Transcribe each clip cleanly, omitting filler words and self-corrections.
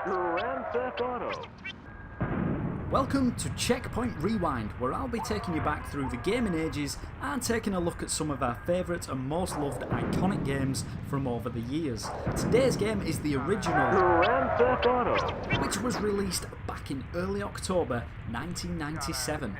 Grand Theft Auto. Welcome to Checkpoint Rewind, where I'll be taking you back through the gaming ages and taking a look at some of our favourite and most loved iconic games from over the years. Today's game is the original Grand Theft Auto. which was released back in early October 1997.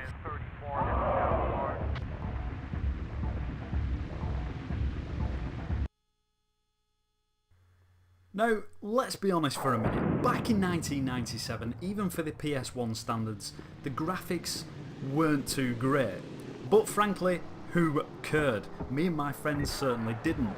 Now, let's be honest for a minute. Back in 1997, even for the PS1 standards, the graphics weren't too great. But frankly, who cared? Me and my friends certainly didn't.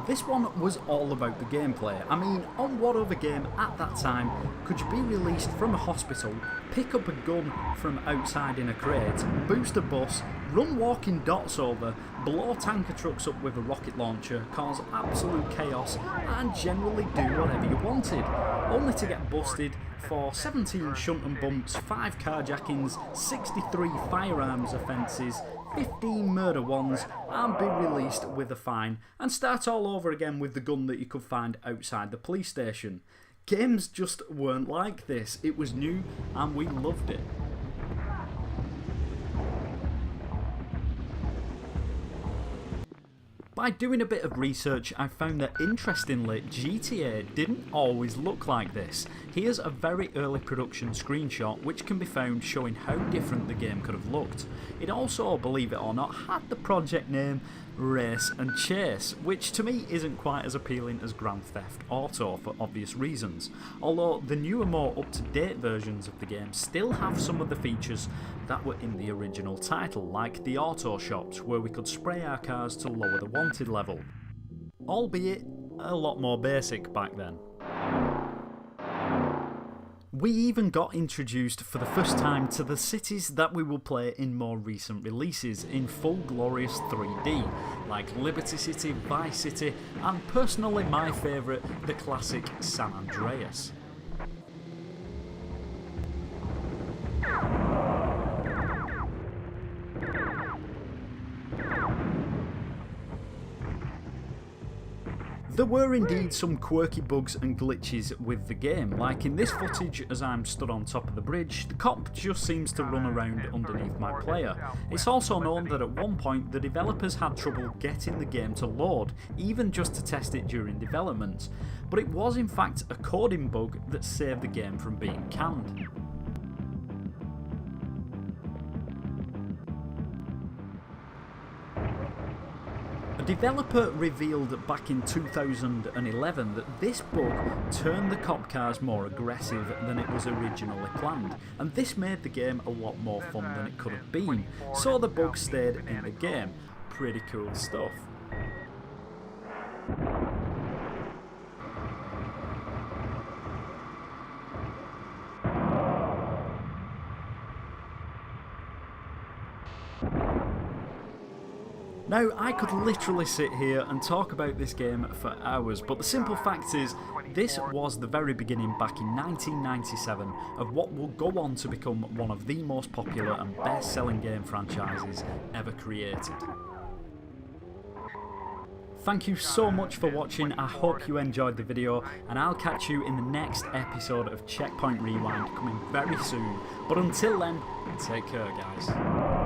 This one was all about the gameplay. I mean, on what other game at that time could you be released from a hospital, pick up a gun from outside in a crate, boost a bus, run walking dots over, blow tanker trucks up with a rocket launcher, cause absolute chaos, and generally do whatever you wanted, only to get busted for 17 shunt and bumps, 5 carjackings, 63 firearms offences, 15 murder ones, and be released with a fine and start all over again with the gun that you could find outside the police station. Games just weren't like this. It was new and we loved it. By doing a bit of research, I found that interestingly, GTA didn't always look like this. Here's a very early production screenshot which can be found showing how different the game could have looked. It also, believe it or not, had the project name Race and Chase, which to me isn't quite as appealing as Grand Theft Auto for obvious reasons, although the newer, more up-to-date versions of the game still have some of the features that were in the original title, like the auto shops where we could spray our cars to lower the wanted level, albeit a lot more basic back then. We even got introduced for the first time to the cities that we will play in more recent releases in full glorious 3D, like Liberty City, Vice City, and personally my favourite, the classic San Andreas. There were indeed some quirky bugs and glitches with the game, like in this footage as I'm stood on top of the bridge, the cop just seems to run around underneath my player. It's also known that at one point the developers had trouble getting the game to load, even just to test it during development, but it was in fact a coding bug that saved the game from being canned. A developer revealed back in 2011 that this bug turned the cop cars more aggressive than it was originally planned, and this made the game a lot more fun than it could have been, so the bug stayed in the game. Pretty cool stuff. Now, I could literally sit here and talk about this game for hours, but the simple fact is, this was the very beginning back in 1997 of what will go on to become one of the most popular and best-selling game franchises ever created. Thank you so much for watching, I hope you enjoyed the video, and I'll catch you in the next episode of Checkpoint Rewind coming very soon, but until then, take care guys.